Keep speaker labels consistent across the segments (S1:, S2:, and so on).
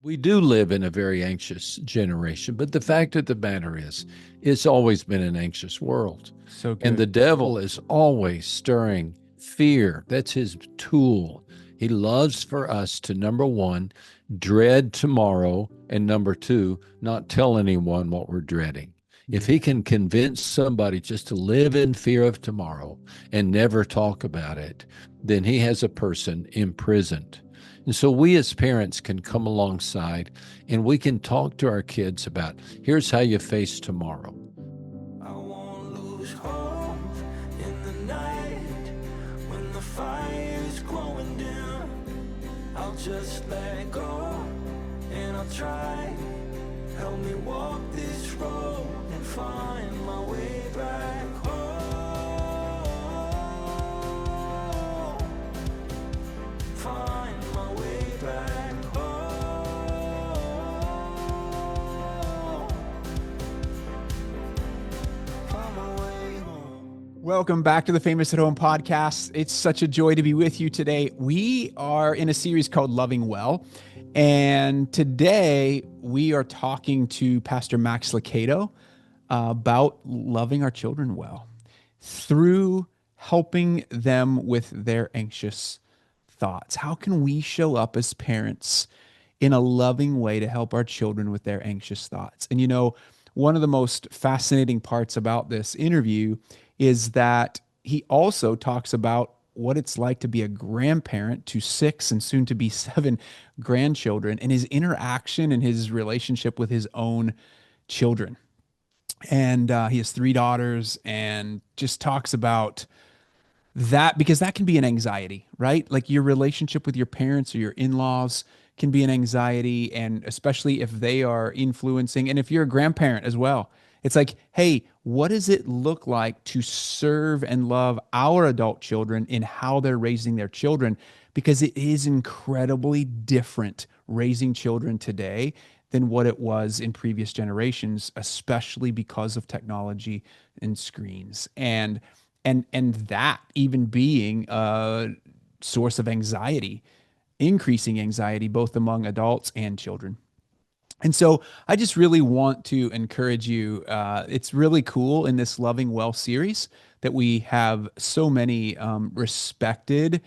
S1: We do live in a very anxious generation, but the fact of the matter is, it's always been an anxious world.
S2: So
S1: And the
S2: good.
S1: devil is always stirring fear. That's his tool. He loves for us to, number one, dread tomorrow, and number two, not tell anyone what we're dreading. If he
S2: Yeah.
S1: can convince somebody just to live in fear of tomorrow and never talk about it, then he has a person imprisoned. And so we as parents can come alongside and we can talk to our kids about here's how you face tomorrow.
S3: I won't lose hope in the night when the fire's glowing dim. I'll just let go and I'll try. Help me walk this road and find my way back home. Find my way back home. Find my way home.
S2: Welcome back to the Famous at Home podcast. It's such a joy to be with you today. We are in a series called Loving Well. And today we are talking to Pastor Max Lucado about loving our children well through helping them with their anxious thoughts. How can we show up as parents in a loving way to help our children with their anxious thoughts? And one of the most fascinating parts about this interview is that he also talks about what it's like to be a grandparent to six and soon to be seven grandchildren and his interaction and his relationship with his own children. And he has three daughters and just talks about that because that can be an anxiety, right? Like your relationship with your parents or your in-laws can be an anxiety, and especially if they are influencing, and if you're a grandparent as well, it's like, hey, what does it look like to serve and love our adult children in how they're raising their children? Because it is incredibly different raising children today than what it was in previous generations, especially because of technology and screens. And that even being a source of anxiety, increasing anxiety both among adults and children. And so I just really want to encourage you. It's really cool in this Loving Well series that we have so many respected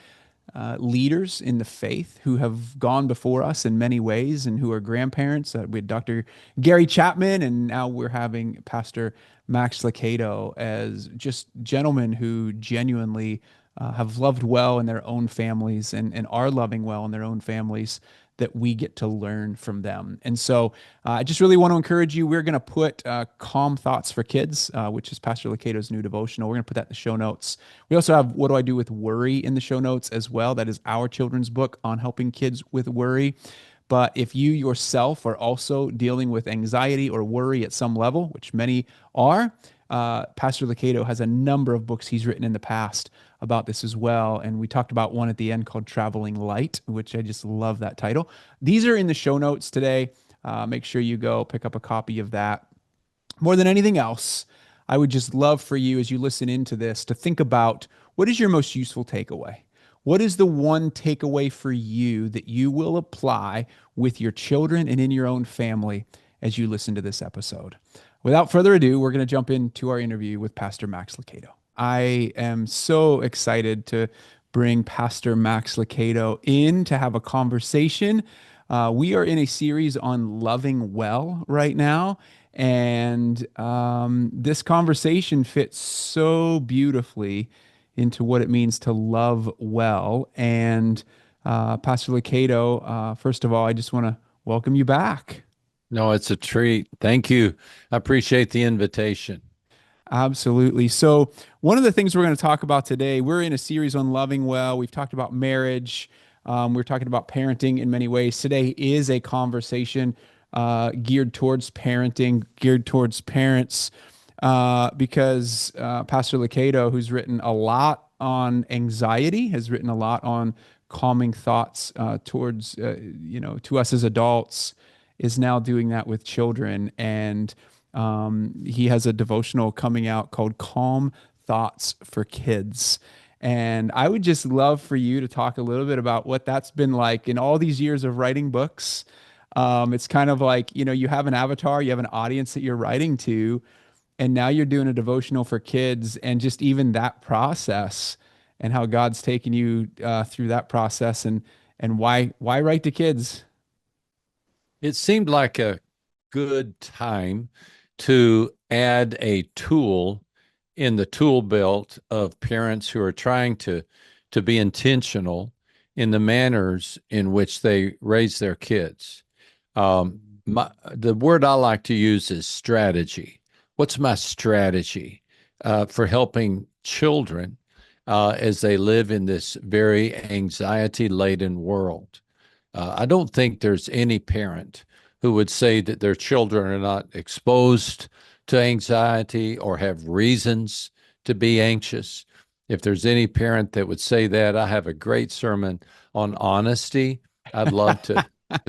S2: leaders in the faith who have gone before us in many ways and who are grandparents. We had Dr. Gary Chapman, and now we're having Pastor Max Lucado as just gentlemen who genuinely have loved well in their own families and are loving well in their own families that we get to learn from them. And so I just really want to encourage you. We're going to put Calm Thoughts for Kids, which is Pastor Lucado's new devotional. We're going to put that in the show notes. We also have What Do I Do with Worry in the show notes as well. That is our children's book on helping kids with worry. But if you yourself are also dealing with anxiety or worry at some level, which many are, Pastor Lucado has a number of books he's written in the past about this as well. And we talked about one at the end called Traveling Light, which I just love that title. These are in the show notes today. Make sure you go pick up a copy of that. More than anything else, I would just love for you as you listen into this to think about what is your most useful takeaway? What is the one takeaway for you that you will apply with your children and in your own family as you listen to this episode? Without further ado, we're going to jump into our interview with Pastor Max Lucado. I am so excited to bring Pastor Max Lucado in to have a conversation. We are in a series on loving well right now. And this conversation fits so beautifully into what it means to love well. And Pastor Lucado, first of all, I just want to welcome you back.
S1: No, it's a treat. Thank you. I appreciate the invitation.
S2: Absolutely. So, one of the things we're going to talk about today, we're in a series on loving well. We've talked about marriage. We're talking about parenting in many ways. Today is a conversation geared towards parenting, geared towards parents, because Pastor Lucado, who's written a lot on anxiety, has written a lot on calming thoughts towards, to us as adults, is now doing that with children. And he has a devotional coming out called Calm Thoughts for Kids. And I would just love for you to talk a little bit about what that's been like in all these years of writing books, It's kind of like, you have an avatar, you have an audience that you're writing to, and now you're doing a devotional for kids, and just even that process and how God's taken you through that process, and why write to kids?
S1: It seemed like a good time to add a tool in the tool belt of parents who are trying to be intentional in the manners in which they raise their kids. The word I like to use is strategy. What's my strategy for helping children as they live in this very anxiety-laden world? I don't think there's any parent who would say that their children are not exposed to anxiety or have reasons to be anxious. If there's any parent that would say that, I have a great sermon on honesty. I'd love to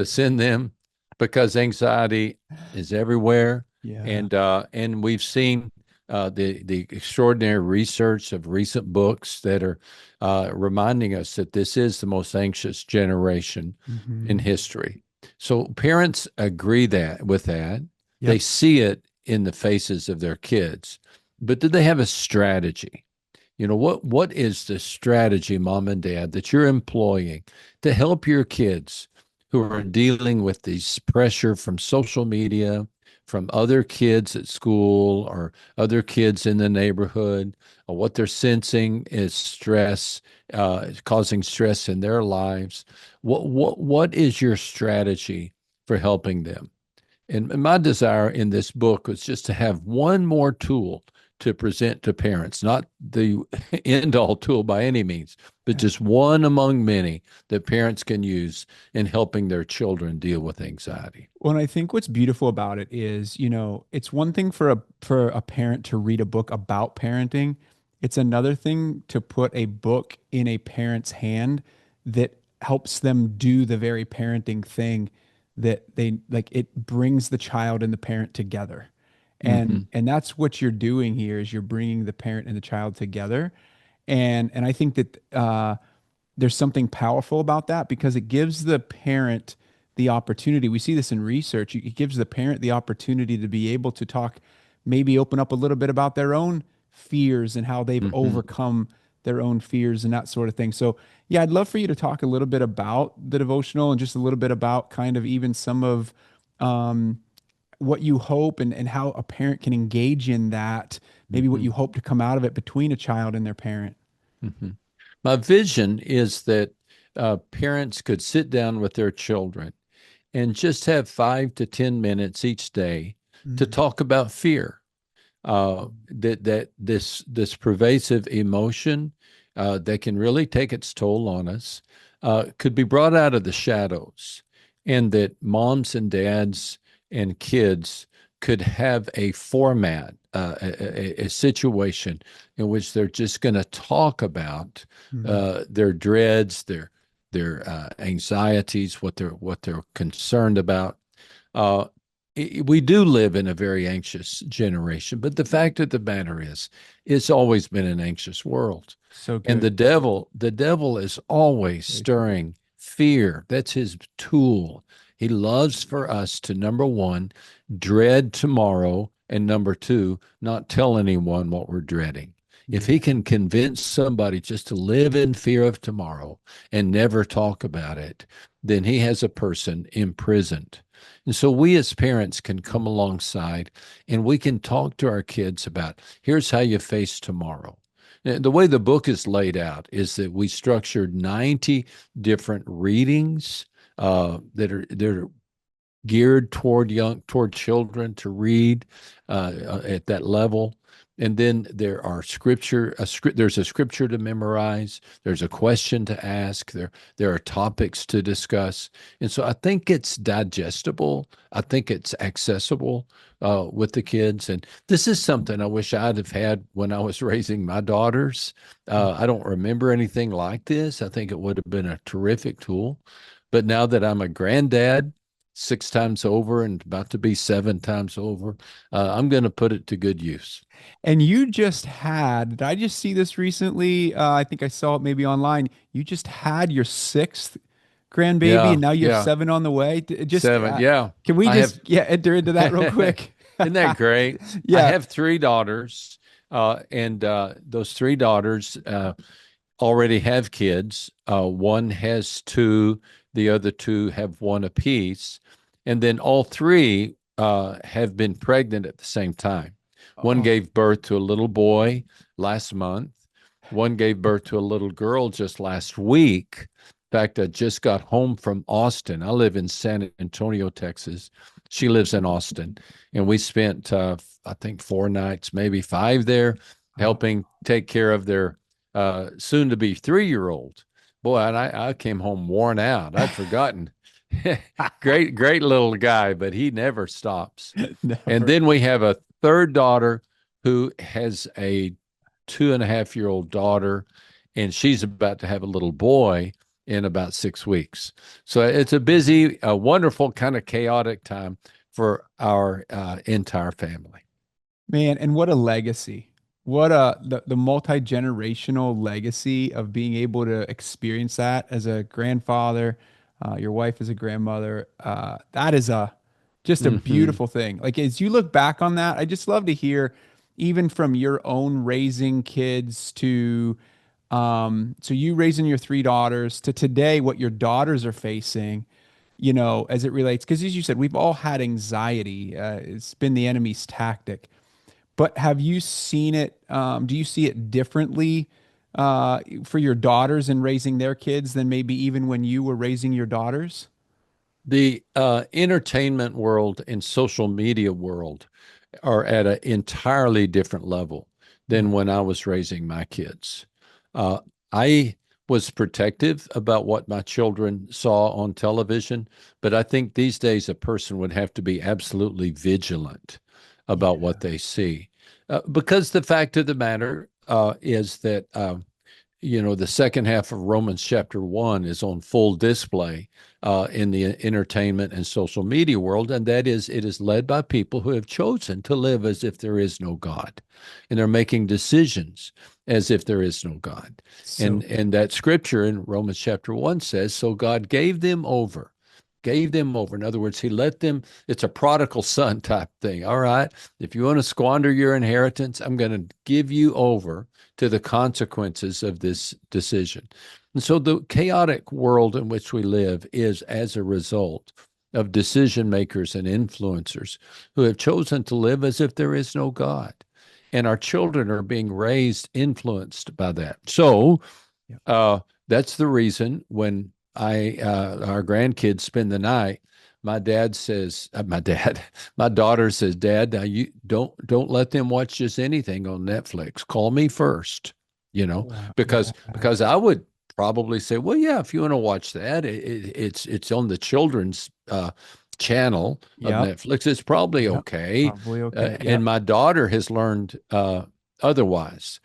S1: send them because anxiety is everywhere,
S2: Yeah.
S1: and we've seen the extraordinary research of recent books that are reminding us that this is the most anxious generation in
S2: Hmm.
S1: history. So parents agree that with that. They
S2: Yep.
S1: see it in the faces of their kids. But do they have a strategy? What is the strategy, mom and dad, that you're employing to help your kids who are dealing with this pressure from social media, from other kids at school or other kids in the neighborhood, or what they're sensing is stress, causing stress in their lives? What is your strategy for helping them? And my desire in this book was just to have one more tool to present to parents, not the end all tool by any means, but
S2: Yeah.
S1: just one among many that parents can use in helping their children deal with anxiety.
S2: Well, and I think what's beautiful about it is, it's one thing for a parent to read a book about parenting. It's another thing to put a book in a parent's hand that helps them do the very parenting thing that they like. It brings the child and the parent together. And
S1: Hmm.
S2: and that's what you're doing here is you're bringing the parent and the child together. And I think that there's something powerful about that because it gives the parent the opportunity. We see this in research. It gives the parent the opportunity to be able to talk, maybe open up a little bit about their own fears and how they've
S1: Hmm.
S2: overcome their own fears and that sort of thing. So, yeah, I'd love for you to talk a little bit about the devotional and just a little bit about kind of even some of um, what you hope and how a parent can engage in that, maybe what
S1: Hmm.
S2: you hope to come out of it between a child and their parent.
S1: Hmm. My vision is that parents could sit down with their children and just have 5 to 10 minutes each day to
S2: Mm.
S1: talk about fear. That this pervasive emotion that can really take its toll on us could be brought out of the shadows, and that moms and dads and kids could have a format, a situation in which they're just going to talk about
S2: Mm.
S1: their dreads, their anxieties, what they're concerned about. Uh, we do live in a very anxious generation, but the fact of the matter is, it's always been an anxious world.
S2: So
S1: And
S2: good.
S1: the devil is always
S2: Very true.
S1: stirring fear. That's his tool. He loves for us to, number one, dread tomorrow, and number two, not tell anyone what we're dreading. If he
S2: Yeah.
S1: can convince somebody just to live in fear of tomorrow and never talk about it, then he has a person imprisoned. And so we as parents can come alongside and we can talk to our kids about here's how you face tomorrow. The way the book is laid out is that we structured 90 different readings that are geared toward children to read at that level. And then there are there's a scripture to memorize, there's a question to ask, there are topics to discuss. And so I think it's digestible, I think it's accessible with the kids. And this is something I wish I'd have had when I was raising my daughters. I don't remember anything like this. I think it would have been a terrific tool. But now that I'm a granddad, 6 times over and about to be 7 times over, I'm going to put it to good use.
S2: And you just had, did I just see this recently? I think I saw it maybe online. You just had your sixth grandbaby, and
S1: Yeah,
S2: now you have
S1: yeah.
S2: 7 on the way. Just
S1: Seven. Yeah.
S2: can we
S1: I have
S2: just enter into that real quick?
S1: Isn't that great? I
S2: Yeah.
S1: have three daughters, and those three daughters already have kids. One has two, the other two have one apiece. And then all three have been pregnant at the same time. One
S2: Oh,
S1: gave birth to a little boy last month. One gave birth to a little girl just last week. In fact, I just got home from Austin. I live in San Antonio, Texas. She lives in Austin. And we spent, I think, 4 nights, maybe 5 there,
S2: oh.
S1: helping take care of their soon to be 3-year-old. Boy, and I came home worn out. I'd forgotten. Great little guy, but he never stops. And
S2: Never.
S1: then we have a third daughter who has a 2.5-year-old daughter, and she's about to have a little boy in about 6 weeks. So it's a busy, a wonderful, kind of chaotic time for our entire family.
S2: Man, and what a legacy. What the multi-generational legacy of being able to experience that as a grandfather, your wife as a grandmother. That is a just a
S1: Hmm.
S2: beautiful thing. Like as you look back on that, I just love to hear even from your own raising kids to so you raising your 3 daughters to today what your daughters are facing, as it relates, because as you said, we've all had anxiety. It's been the enemy's tactic. But have you seen it? Do you see it differently for your daughters in raising their kids than maybe even when you were raising your daughters?
S1: The entertainment world and social media world are at an entirely different level than when I was raising my kids. Uh, I was protective about what my children saw on television, but I think these days a person would have to be absolutely vigilant about
S2: Yeah.
S1: what they see. Because the fact of the matter is that the second half of Romans chapter 1 is on full display in the entertainment and social media world, and that is, it is led by people who have chosen to live as if there is no God, and they're making decisions as if there is no God.
S2: So
S1: And that scripture in Romans chapter 1 says, so God gave them over. Gave them over. In other words, he let them, it's a prodigal son type thing. All right, if you want to squander your inheritance, I'm going to give you over to the consequences of this decision. And so the chaotic world in which we live is as a result of decision makers and influencers who have chosen to live as if there is no God. And our children are being raised influenced by that. So
S2: yeah.
S1: uh, that's the reason when our grandkids spend the night, my dad says, my daughter says, Dad, now you don't let them watch just anything on Netflix. Call me first,
S2: Wow.
S1: because I would probably say, well, yeah, if you want to watch that, it's on the children's channel of
S2: Yep.
S1: Netflix. It's probably
S2: Yep.
S1: okay.
S2: Probably okay.
S1: And
S2: Yep.
S1: my daughter has learned otherwise.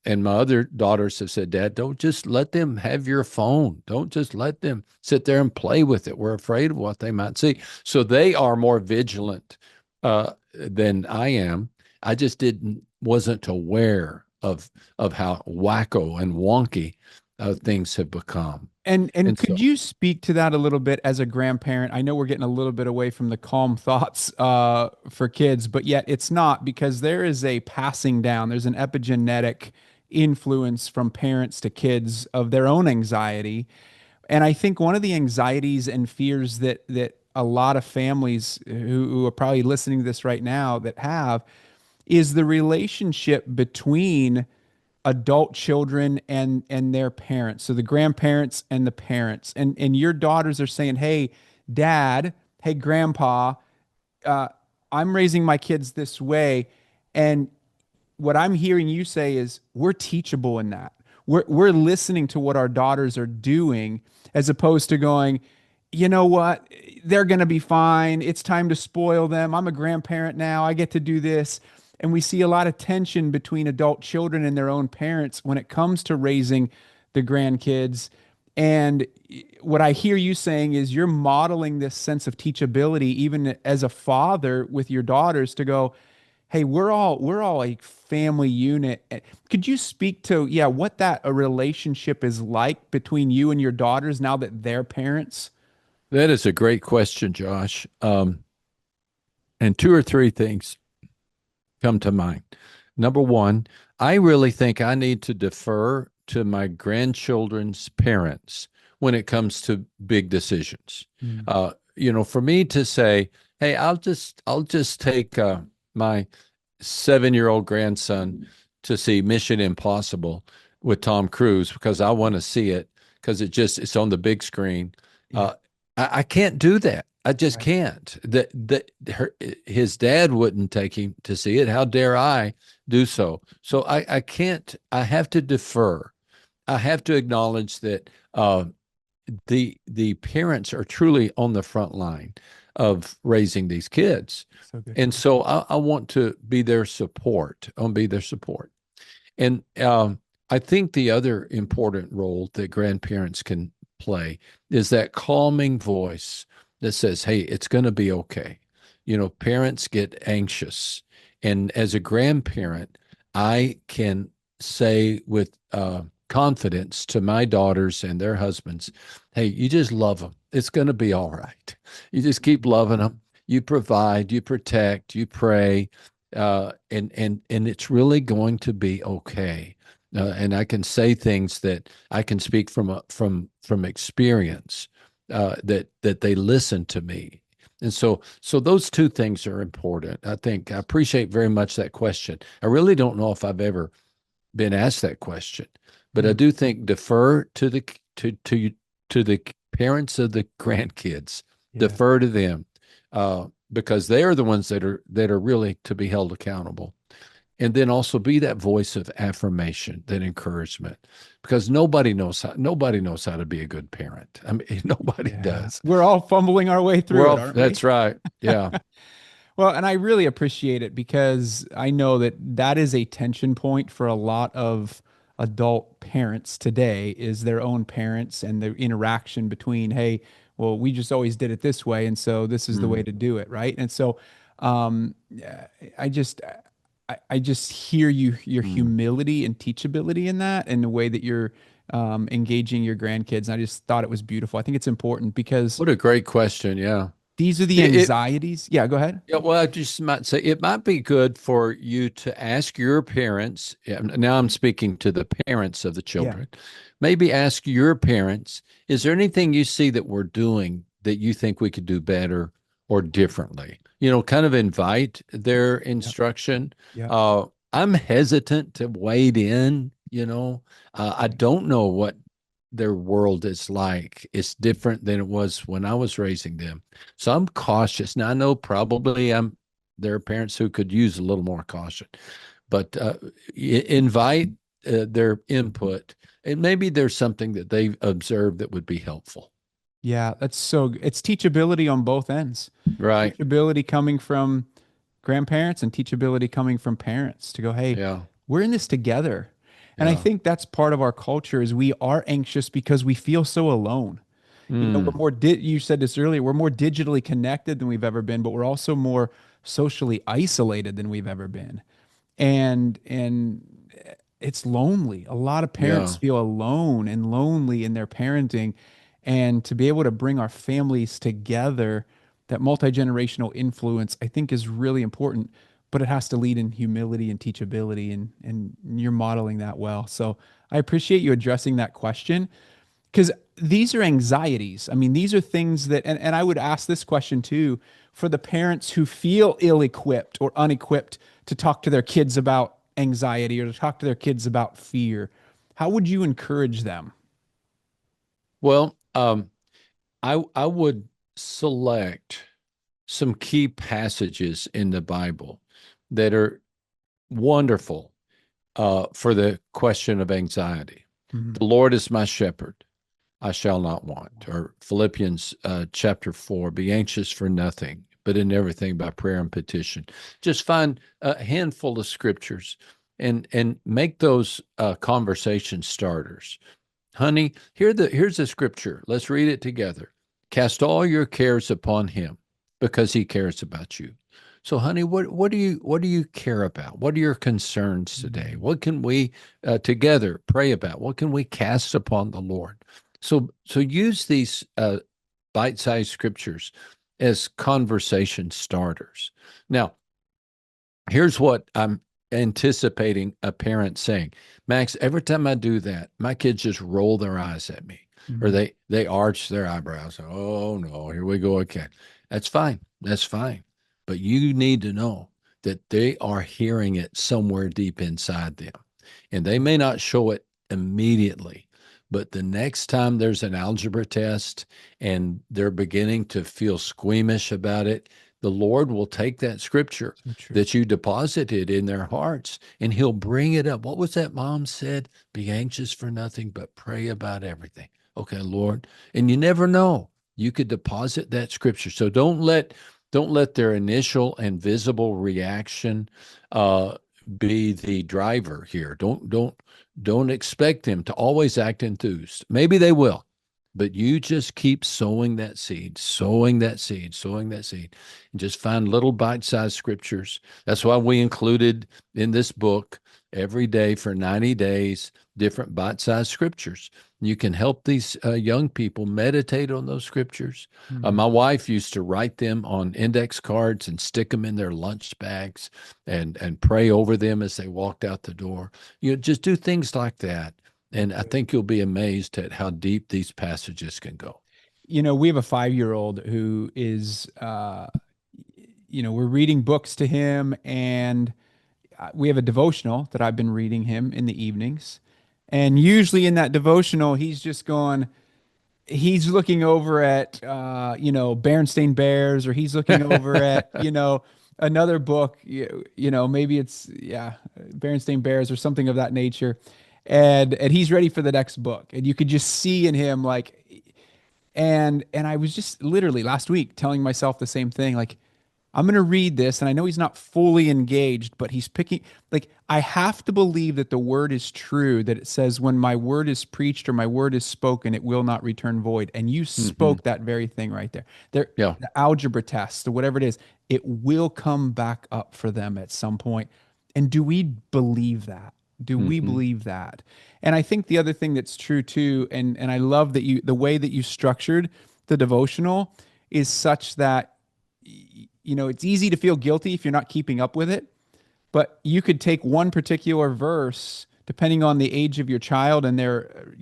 S1: And my other daughters have said, Dad, don't just let them have your phone. Don't just let them sit there and play with it. We're afraid of what they might see. So they are more vigilant than I am. I just wasn't aware of how wacko and wonky things have become.
S2: And
S1: And
S2: could
S1: so
S2: you speak to that a little bit as a grandparent? I know we're getting a little bit away from the calm thoughts for kids, but yet it's not, because there is a passing down. There's an epigenetic influence from parents to kids of their own anxiety. And I think one of the anxieties and fears that a lot of families who are probably listening to this right now that have is the relationship between adult children and their parents, so the grandparents and the parents, and your daughters are saying, hey dad, hey grandpa, uh, I'm raising my kids this way. And what I'm hearing you say is we're teachable in that. We're listening to what our daughters are doing as opposed to going, you know what, they're going to be fine. It's time to spoil them. I'm a grandparent now. I get to do this. And we see a lot of tension between adult children and their own parents when it comes to raising the grandkids. And what I hear you saying is you're modeling this sense of teachability, even as a father with your daughters, to go, hey, we're all a family unit. Could you speak to, yeah, what that a relationship is like between you and your daughters now that they're parents?
S1: That is a great question, Josh. And two or three things come to mind. Number one, I really think I need to defer to my grandchildren's parents when it comes to big decisions.
S2: Mm.
S1: For me to say, "Hey, I'll just take my 7-year-old grandson to see Mission Impossible with Tom Cruise because I want to see it because it's on the big screen."
S2: Yeah.
S1: I can't do that. I just
S2: Right.
S1: can't. His dad wouldn't take him to see it. How dare I do so? So I can't. I have to defer. I have to acknowledge that the parents are truly on the front line of raising these kids,
S2: So good.
S1: and so I want to be their support. I'll be their support. And I think the other important role that grandparents can play is that calming voice that says, "Hey, it's going to be okay." Parents get anxious. And as a grandparent, I can say with confidence to my daughters and their husbands, "Hey, you just love them. It's going to be all right. You just keep loving them. You provide, you protect, you pray, and it's really going to be okay." And I can say things that I can speak from experience, that they listen to me, and so those two things are important. I think I appreciate very much that question. I really don't know if I've ever been asked that question, but I
S2: Mm.
S1: do think defer to the parents of the grandkids,
S2: Yeah.
S1: defer to them, because they are the ones that are really to be held accountable. And then also be that voice of affirmation, that encouragement, because nobody knows how to be a good parent. I mean, nobody
S2: Yeah.
S1: does.
S2: We're all fumbling our way through it, aren't we?
S1: That's right. Yeah.
S2: Well, and I really appreciate it because I know that that is a tension point for a lot of adult parents today is their own parents and the interaction between, hey, well, we just always did it this way, and so this is the way
S1: Mm,
S2: to do it, right? And so, yeah, I just hear your
S1: mm.
S2: humility and teachability in that, and the way that you're engaging your grandkids. And I just thought it was beautiful. I think it's important because
S1: What a great question. Yeah.
S2: these are the
S1: It,
S2: anxieties. Yeah, go ahead.
S1: Yeah, well, I just might say it might be good for you to ask your parents. Yeah, now I'm speaking to the parents of the
S2: Yeah.
S1: children. Maybe ask your parents, is there anything you see that we're doing that you think we could do better or differently? Kind of invite their
S2: Yeah.
S1: instruction.
S2: Yeah.
S1: I'm hesitant to wade in. I don't know what their world is like. It's different than it was when I was raising them. So I'm cautious. Now I know probably there are parents who could use a little more caution, but invite their input, and maybe there's something that they've observed that would be helpful.
S2: Yeah, it's teachability on both ends.
S1: Right.
S2: Teachability coming from grandparents and teachability coming from parents to go, hey,
S1: Yeah.
S2: we're in this together. And I
S1: Yeah.
S2: think that's part of our culture is we are anxious because we feel so alone. We're
S1: Mm,
S2: you said this earlier, we're more digitally connected than we've ever been, but we're also more socially isolated than we've ever been. And it's lonely. A lot of parents
S1: yeah.
S2: feel alone and lonely in their parenting. And to be able to bring our families together, that multi-generational influence, I think is really important, but it has to lead in humility and teachability, and you're modeling that well. So I appreciate you addressing that question because these are anxieties. I mean, these are things that, and I would ask this question too for the parents who feel ill equipped or unequipped to talk to their kids about anxiety or to talk to their kids about fear. How would you encourage them?
S1: Well, I would select some key passages in the Bible that are wonderful for the question of anxiety.
S2: Mhm.
S1: The Lord is my shepherd, I shall not want. Or Philippians chapter 4, be anxious for nothing, but in everything by prayer and petition. Just find a handful of scriptures and make those conversation starters. Honey, here's the scripture. Let's read it together. Cast all your cares upon him because he cares about you. So, honey, what do you care about? What are your concerns today?
S2: Mm.
S1: What can we together pray about? What can we cast upon the Lord? So use these bite-sized scriptures as conversation starters. Now, here's what I'm anticipating a parent saying. Max, every time I do that, my kids just roll their eyes at me or
S2: Mhm.
S1: they arch their eyebrows. Oh no, here we go again. That's fine. That's fine. But you need to know that they are hearing it somewhere deep inside them. And they may not show it immediately, but the next time there's an algebra test and they're beginning to feel squeamish about it, the Lord will take that scripture
S2: So true.
S1: that you deposited in their hearts and he'll bring it up. What was that mom said? Be anxious for nothing, but pray about everything. Okay, Lord. And you never know. You could deposit that scripture. So don't let their initial and visible reaction uh, be the driver here. Don't expect them to always act enthused. Maybe they will, but you just keep sowing that seed, sowing that seed, sowing that seed, and just find little bite-sized scriptures. That's why we included in this book every day for 90 days different bite-sized scriptures. You can help these young people meditate on those scriptures.
S2: Mhm.
S1: My wife used to write them on index cards and stick them in their lunch bags and pray over them as they walked out the door. Just do things like that. And I think you'll be amazed at how deep these passages can go.
S2: We have a 5-year-old who is, we're reading books to him, and we have a devotional that I've been reading him in the evenings. And usually in that devotional, he's looking over at, Berenstain Bears, or he's looking over at, another book, maybe it's, yeah, Berenstain Bears or something of that nature. And he's ready for the next book. And you could just see in him, like, and I was just literally last week telling myself the same thing. Like, I'm going to read this, and I know he's not fully engaged, but he's picking, like, I have to believe that the word is true, that it says, when my word is preached or my word is spoken, it will not return void. And you
S1: Hmm.
S2: spoke that very thing right there. There,
S1: Yeah.
S2: the algebra test or whatever it is, it will come back up for them at some point. And do we believe that? Do we
S1: Hmm.
S2: believe that? And I think the other thing that's true too, and I love that the way that you structured the devotional is such that it's easy to feel guilty if you're not keeping up with it, but you could take one particular verse depending on the age of your child and their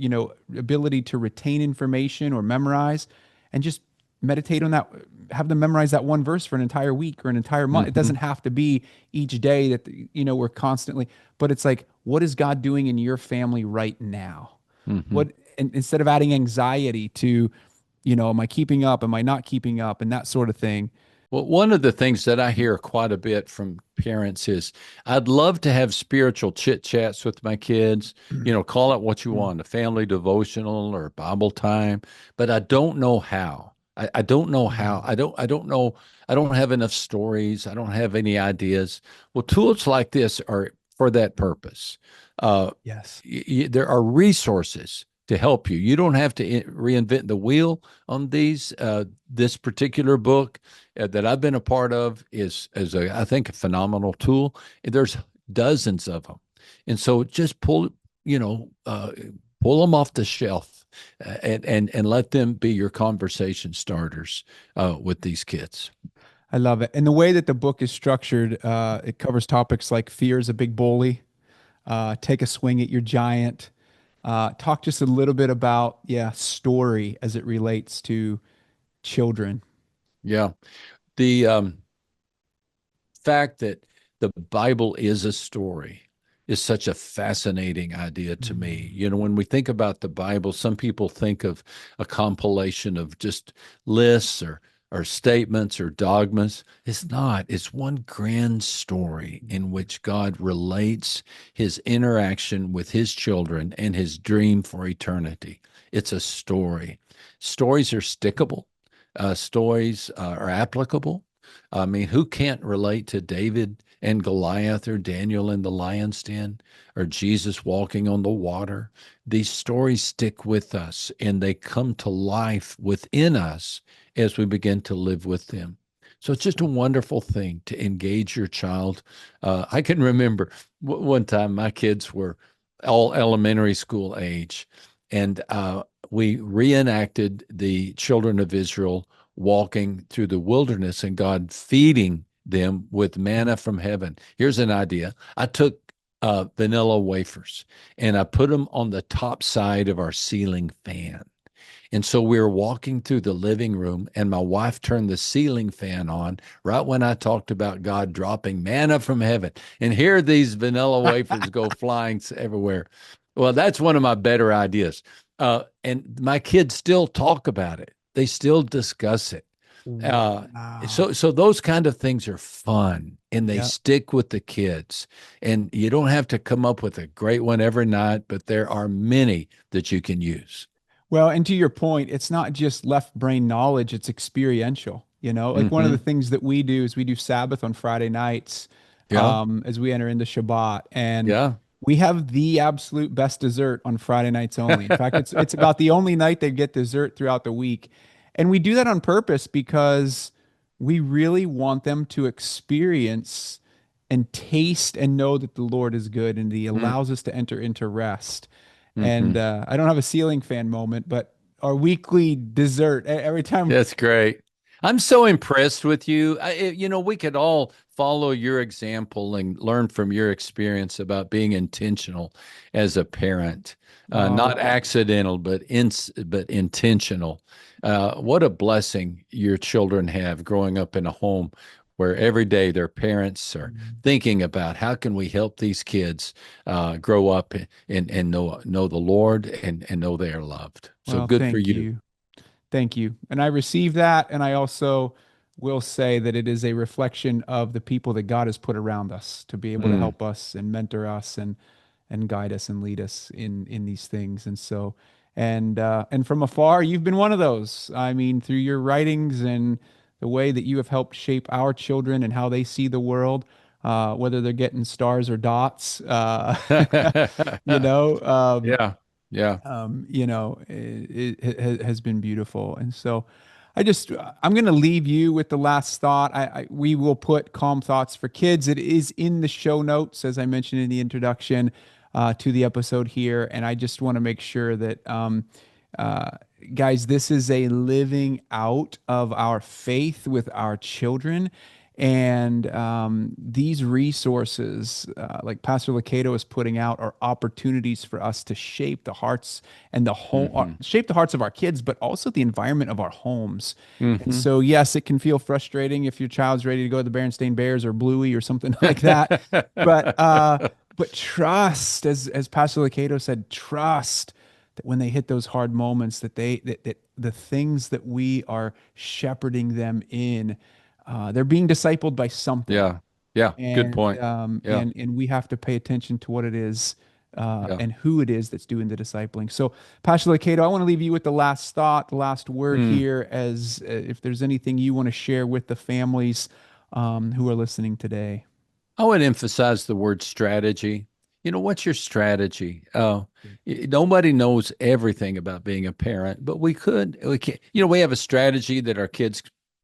S2: ability to retain information or memorize, and just meditate on that, have them memorize that one verse for an entire week or an entire month. It doesn't
S1: Hmm.
S2: have to be each day that we're constantly, but it's like, what is God doing in your family right now?
S1: Hmm.
S2: What, and instead of adding anxiety to, am I keeping up, am I not keeping up, and that sort of thing.
S1: Well, one of the things that I hear quite a bit from parents is I'd love to have spiritual chit chats with my kids, call it what you want, a family devotional or Bible time, but I don't know how. I don't know how. I don't know. I don't have enough stories. I don't have any ideas. Well, tools like this are for that purpose. Uh,
S2: Yes.
S1: there are resources to help you. You don't have to reinvent the wheel on this particular book that I've been a part of is I think a phenomenal tool. There's dozens of them, and so just pull them off the shelf, and let them be your conversation starters with these kids.
S2: I love it. And the way that the book is structured, it covers topics like fear is a big bully, take a swing at your giant. Talk just a little bit about, yeah, story as it relates to children.
S1: Yeah, the fact that the Bible is a story is such a fascinating idea to me.
S2: Mm.
S1: When we think about the Bible, some people think of a compilation of just lists or statements or dogmas. It's not. It's one grand story in which God relates his interaction with his children and his dream for eternity. It's a story. Stories are stickable. Stories are applicable. I mean, who can't relate to David and Goliath or Daniel in the lion's den or Jesus walking on the water? These stories stick with us and they come to life within us as we begin to live with them. So it's just a wonderful thing to engage your child. I can remember one time my kids were all elementary school age, and we reenacted the children of Israel walking through the wilderness and God feeding them with manna from heaven. Here's an idea. I took vanilla wafers and I put them on the top side of our ceiling fan. And so we were walking through the living room, and my wife turned the ceiling fan on right when I talked about God dropping manna from heaven. And here these vanilla wafers go flying everywhere. Well, that's one of my better ideas. And my kids still talk about it. They still discuss it. Uh,
S2: Wow.
S1: so those kind of things are fun and they
S2: Yeah.
S1: stick with the kids. And you don't have to come up with a great one every night, but there are many that you can use.
S2: Well, and to your point, it's not just left brain knowledge, it's experiential. Like one of the
S1: Hmm.
S2: things that we do is we do Sabbath on Friday nights
S1: Yeah.
S2: as we enter into Shabbat. And
S1: Yeah.
S2: we have the absolute best dessert on Friday nights only. In fact, it's about the only night they get dessert throughout the week. And we do that on purpose because we really want them to experience and taste and know that the Lord is good and He allows us to enter into rest. And
S1: Mm-hmm.
S2: I don't have a ceiling fan moment, but our weekly dessert every time.
S1: That's great. I'm so impressed with you. We could all follow your example and learn from your experience about being intentional as a parent, not
S2: Oh,
S1: accidental, but intentional. What a blessing your children have growing up in a home where every day their parents are thinking about how can we help these kids grow up and know the Lord and know they are loved. So
S2: well,
S1: good for
S2: thank
S1: you.
S2: you. Thank you. And I receive that. And I also will say that it is a reflection of the people that God has put around us to be able to
S1: Mm.
S2: help us and mentor us and guide us and lead us in these things. And so, and from afar, you've been one of those. I mean, through your writings and the way that you have helped shape our children and how they see the world, whether they're getting stars or dots, you know, um,
S1: Yeah, yeah.
S2: it has been beautiful. And so I'm going to leave you with the last thought. We will put Calm Thoughts for Kids. It is in the show notes, as I mentioned in the introduction to the episode here. And I just want to make sure that, uh, guys, this is a living out of our faith with our children. And these resources, like Pastor Lucado is putting out, are opportunities for us to shape the hearts and the home,
S1: Hmm.
S2: shape the hearts of our kids, but also the environment of our homes. And
S1: Hmm.
S2: so, yes, it can feel frustrating if your child's ready to go to the Berenstain Bears or Bluey or something like that. But trust, as Pastor Lucado said, trust that when they hit those hard moments, that the things that we are shepherding them in they're being discipled by something,
S1: Yeah, yeah. Good
S2: and
S1: point. Yeah,
S2: we have to pay attention to what it is
S1: yeah.
S2: and who it is that's doing the discipling. So, Pastor Lucado, I want to leave you with the last thought, the last word
S1: Mm.
S2: here, as if there's anything you want to share with the families who are listening today.
S1: I would emphasize the word strategy. What's your strategy? Nobody knows everything about being a parent, but we can, we have a strategy that our kids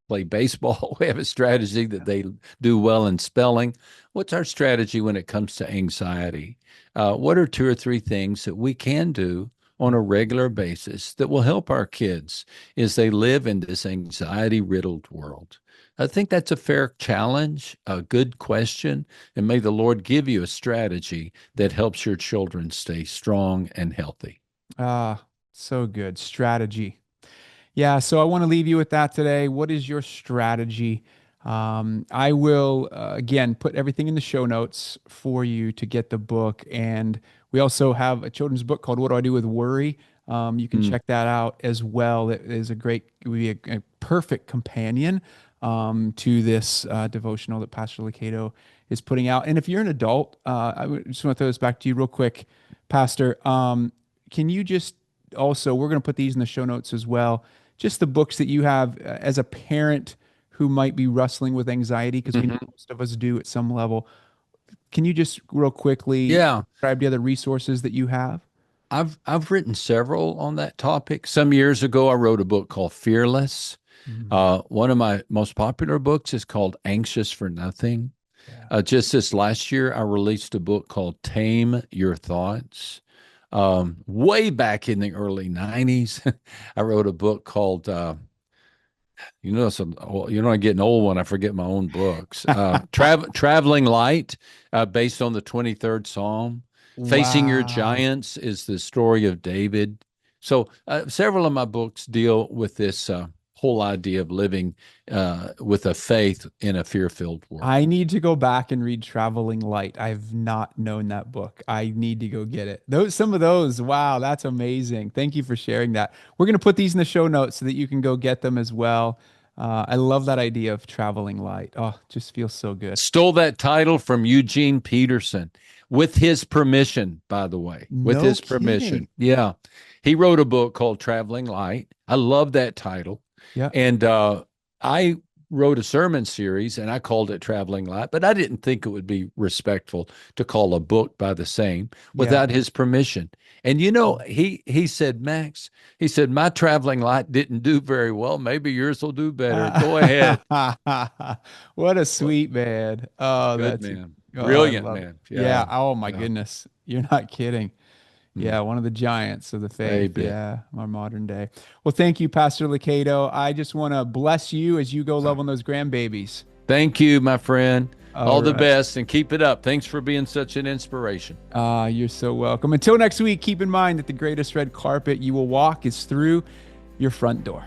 S1: play baseball. We have a strategy that they do well in spelling. What's our strategy when it comes to anxiety? What are two or three things that we can do on a regular basis that will help our kids as they live in this anxiety riddled world? I think that's a fair challenge, a good question, and may the Lord give you a strategy that helps your children stay strong and healthy.
S2: Ah, so good. Strategy. Yeah, so I want to leave you with that today. What is your strategy? I will, again, put everything in the show notes for you to get the book. And we also have a children's book called What Do I Do with Worry? You can
S1: Mm.
S2: check that out as well. It is it would be a perfect companion to this devotional that Pastor Lucado is putting out. And if you're an adult, just want to throw this back to you real quick, Pastor. Can you just also, we're going to put these in the show notes as well, just the books that you have as a parent who might be wrestling with anxiety, because we know
S1: Hmm.
S2: most of us do at some level. Can you just real quickly
S1: Yeah,
S2: describe the other resources that you have?
S1: I've written several on that topic. Some years ago, I wrote a book called Fearless. One of my most popular books is called Anxious for Nothing.
S2: Yeah.
S1: Just this last year, I released a book called Tame Your Thoughts. Way back in the early 90s, I wrote a book called, I'm getting old when I forget my own books. Traveling Light, based on the 23rd Psalm. Facing Your
S2: Wow.
S1: Giants is the story of David. So several of my books deal with this whole idea of living with a faith in a fear-filled world.
S2: I need to go back and read Traveling Light. I've not known that book. I need to go get it. Some of those, wow, that's amazing. Thank you for sharing that. We're going to put these in the show notes so that you can go get them as well. I love that idea of Traveling Light. Oh, just feels so good.
S1: Stole that title from Eugene Peterson with his permission, by the way. With
S2: No
S1: his
S2: kidding.
S1: permission. Yeah. He wrote a book called Traveling Light. I love that title.
S2: Yeah.
S1: And I wrote a sermon series and I called it Traveling Light, but I didn't think it would be respectful to call a book by the same without his permission. And he said, Max, he said, my Traveling Light didn't do very well. Maybe yours will do better. Go ahead.
S2: What a sweet man. Oh,
S1: Good
S2: that's
S1: man.
S2: oh,
S1: Brilliant man.
S2: Yeah. Oh my
S1: Yeah.
S2: goodness. You're not kidding. Yeah, one of the giants of the faith.
S1: Maybe.
S2: Yeah, our modern day. Well, thank you, Pastor Lucado. I just want to bless you as you go love on those grandbabies.
S1: Thank you, my friend. All the
S2: right.
S1: best and keep it up. Thanks for being such an inspiration.
S2: You're so welcome. Until next week, keep in mind that the greatest red carpet you will walk is through your front door.